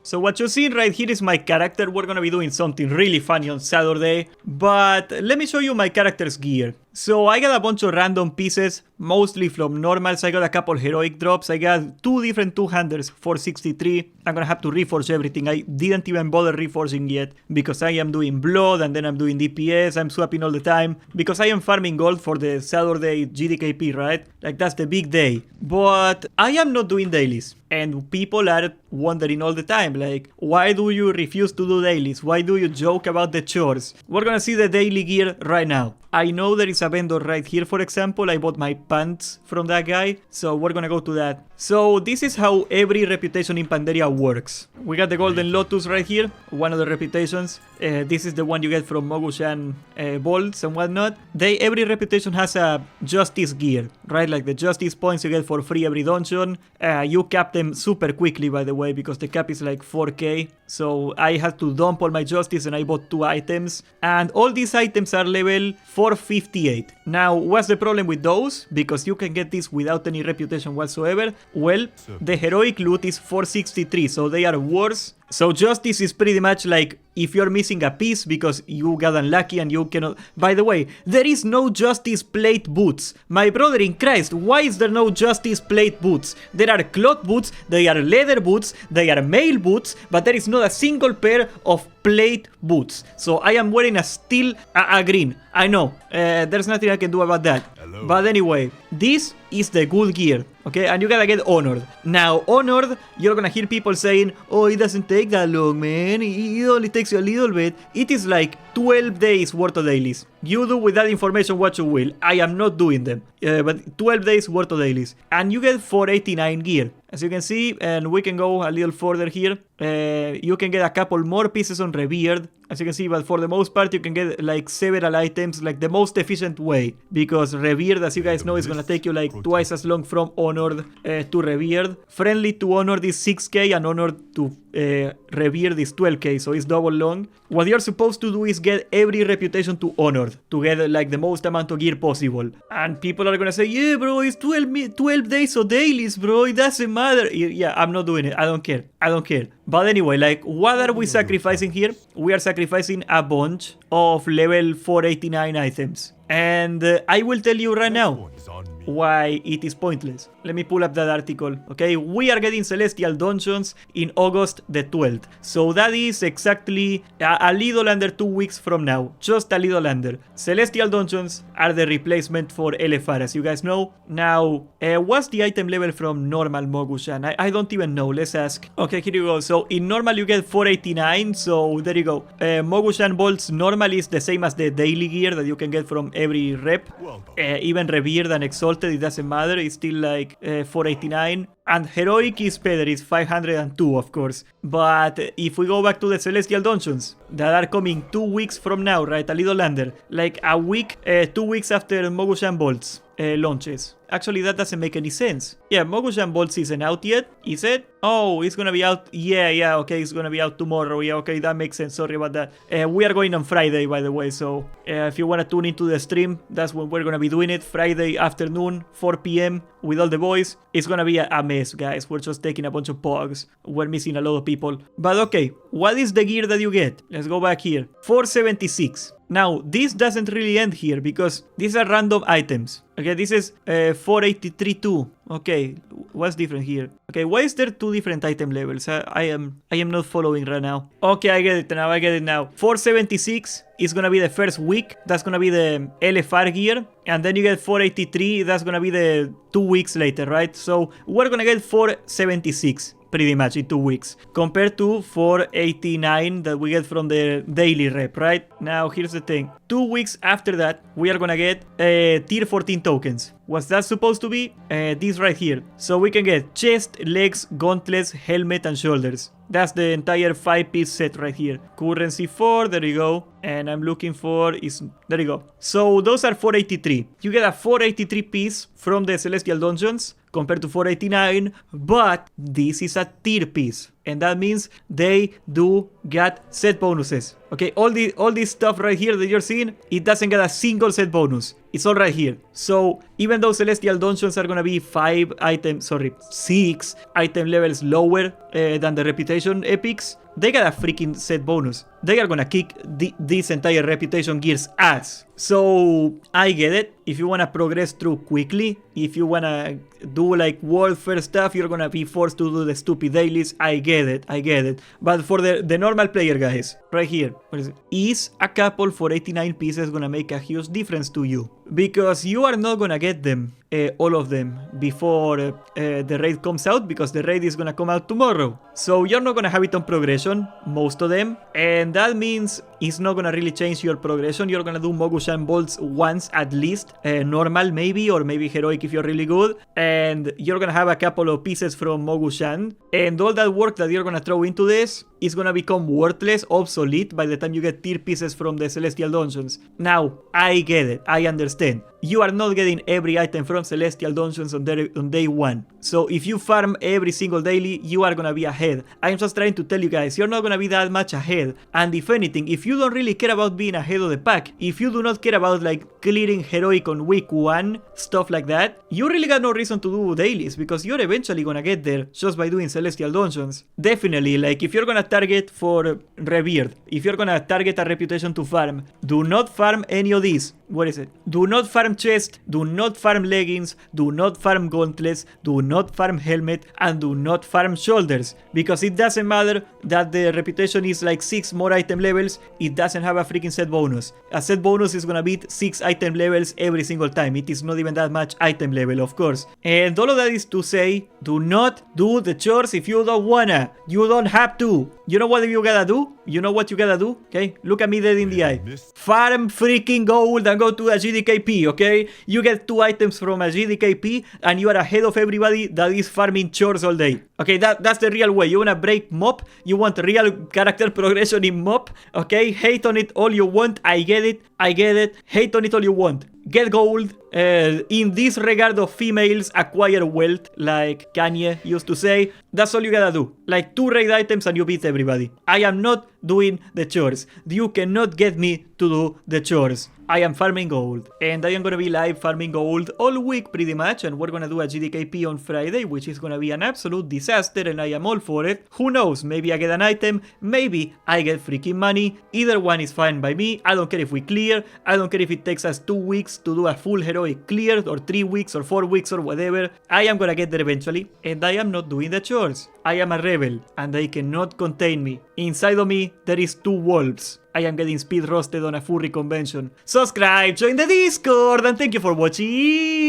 So what you're seeing right here is my character. We're gonna be doing something really funny on Saturday, but let me show you my character's gear. So I got a bunch of random pieces, mostly from normals. I got a couple heroic drops. I got 2 different two-handers, 463. I'm gonna have to reforge everything. I didn't even bother reforging yet because I am doing blood and then I'm doing DPS. I'm swapping all the time because I am farming gold for the Saturday GDKP, right? Like, that's the big day. But I am not doing dailies. And people are wondering all the time, like, why do you refuse to do dailies? Why do you joke about the chores? We're gonna see the daily gear right now. I know there is a vendor right here, for example. I bought my pants from that guy, so we're gonna go to that. So this is how every reputation in Pandaria works. We got the Golden Lotus right here, one of the reputations. This is the one you get from Mogushan bolts and whatnot. Every reputation has a justice gear, right? Like the justice points you get for free every dungeon. You cap them super quickly, by the way, because the cap is like 4k. So I had to dump all my justice and I bought 2 items. And all these items are level 458. Now, what's the problem with those? Because you can get this without any reputation whatsoever. Well, the heroic loot is 463, so they are worse. So justice is pretty much like if you're missing a piece because you got unlucky and you cannot... By the way, there is no justice plate boots. My brother in Christ, why is there no justice plate boots? There are cloth boots, they are leather boots, they are mail boots, but there is not a single pair of plate boots. So I am wearing a steel green. I know, there's nothing I can do about that. Hello. But anyway, this is the good gear, okay? And you gotta get honored. Now, honored, you're gonna hear people saying, oh, it doesn't take that long, man. It only takes you a little bit. It is like 12 days worth of dailies. You do with that information what you will. I am not doing them. But 12 days worth of dailies. And you get 489 gear. As you can see, and we can go a little further here. You can get a couple more pieces on Revered. As you can see, but for the most part, you can get like several items, like the most efficient way. Because Revered, as you guys know, is gonna take you like twice as long from Honored to Revered. Friendly to Honored is 6k and Honored to Revered is 12k, so it's double long. What you're supposed to do is get every reputation to Honored to get like the most amount of gear possible. And people are gonna say, yeah, bro, it's 12 days of dailies, bro, it doesn't matter. Yeah, I'm not doing it. I don't care. I don't care. But anyway, like, what are we sacrificing here? We are sacrificing a bunch of level 489 items. And I will tell you right now why it is pointless. Let me pull up that article, okay? We are getting Celestial Dungeons in August the 12th. So that is exactly a little under 2 weeks from now. Just a little under. Celestial Dungeons are the replacement for LFR, as you guys know. Now, what's the item level from normal Mogushan? I don't even know. Let's ask. Okay, here you go. So in normal you get 489. So there you go. Mogushan bolts normal is the same as the daily gear that you can get from every rep. Even Revered and Exalted, it doesn't matter. It's still like 489. And Heroic is better, it's 502 of course. But if we go back to the Celestial Dungeons that are coming 2 weeks from now, right, a little under, like a week, 2 weeks after Mogushan Bolts launches. Actually, that doesn't make any sense. Yeah, Mogushan Bolts isn't out yet, is it? Oh, it's gonna be out. Yeah, okay, it's gonna be out tomorrow. Yeah, okay, that makes sense. Sorry about that. We are going on Friday, by the way, so if you wanna tune into the stream, that's when we're gonna be doing it. Friday afternoon, 4 p.m. with all the boys. It's gonna be a mess, guys. We're just taking a bunch of pogs. We're missing a lot of people. But okay, what is the gear that you get? Let's go back here. 476. Now, this doesn't really end here because these are random items. Okay, this is 483 too. Okay, what's different here? Okay, why is there 2 different item levels? I am not following right now. Okay, I get it now. 476 is gonna be the first week. That's gonna be the LFR gear. And then you get 483. That's gonna be the 2 weeks later, right? So we're gonna get 476. Pretty much in 2 weeks, compared to 489 that we get from the daily rep, right? Now, here's the thing. 2 weeks after that, we are gonna get tier 14 tokens. What's that supposed to be? This right here. So we can get chest, legs, gauntlets, helmet, and shoulders. That's the entire 5-piece set right here. Currency 4, there you go. And I'm looking for there you go. So those are 483. You get a 483 piece from the Celestial Dungeons compared to 489, but this is a tier piece. and that means they do get set bonuses. Okay, all this stuff right here that you're seeing, it doesn't get a single set bonus. It's all right here. So even though Celestial Dungeons are gonna be 6 item levels lower than the Reputation epics, they got a freaking set bonus. They are gonna kick this entire Reputation gear's ass. So I get it. If you wanna progress through quickly, if you wanna do like world first stuff, you're gonna be forced to do the stupid dailies. I get it. But for the normal player, guys, right here, what is it? Is a couple for 89 pieces gonna make a huge difference to you? Because you are not gonna get them, all of them, before the raid comes out, because the raid is gonna come out tomorrow. So you're not gonna have it on progression, most of them, and that means it's not gonna really change your progression. You're gonna do Mogushan bolts once at least, normal maybe, or maybe heroic if you're really good, and you're gonna have a couple of pieces from Mogushan, and all that work that you're gonna throw into this is gonna become worthless, obsolete by the time you get tier pieces from the Celestial Dungeons. Now, I get it, I understand. You are not getting every item from Celestial Dungeons on day one. So if you farm every single daily, you are gonna be ahead. I'm just trying to tell you guys, you're not gonna be that much ahead. And if anything, if you don't really care about being ahead of the pack, if you do not care about like clearing heroic on week 1, stuff like that, you really got no reason to do dailies, because you're eventually gonna get there just by doing Celestial Dungeons. Definitely, like if you're gonna target for Revered, if you're gonna target a reputation to farm, do not farm any of these. What is it? Do not farm chest, do not farm leggings, do not farm gauntlets, do not farm helmet, and do not farm shoulders. Because it doesn't matter that the reputation is like 6 more item levels, it doesn't have a freaking set bonus. A set bonus is gonna beat 6 item levels every single time. It is not even that much item level, of course. And all of that is to say, do not do the chores if you don't wanna. You don't have to. You know what you gotta do? You know what you gotta do? Okay, look at me dead in the eye. Farm freaking gold and go to a GDKP, okay? You get 2 items from a GDKP and you are ahead of everybody that is farming chores all day. Okay, that's the real way. You wanna break MoP? You want real character progression in MoP? Okay, hate on it all you want. I get it. Hate on it all you want. Get gold. In this regard of females, acquire wealth, like Kanye used to say. That's all you gotta do. Like 2 raid items and you beat everybody. I am not doing the chores. You cannot get me to do the chores. I am farming gold, and I am gonna be live farming gold all week pretty much, and we're gonna do a GDKP on Friday, which is gonna be an absolute disaster, and I am all for it. Who knows, maybe I get an item, maybe I get freaking money. Either one is fine by me. I don't care if we clear, I don't care if it takes us 2 weeks to do a full heroic clear, or 3 weeks, or 4 weeks, or whatever. I am gonna get there eventually, and I am not doing the chores. I am a rebel, and they cannot contain me. Inside of me, there is 2 wolves. I am getting speed roasted on a furry convention. Subscribe, join the Discord, and thank you for watching.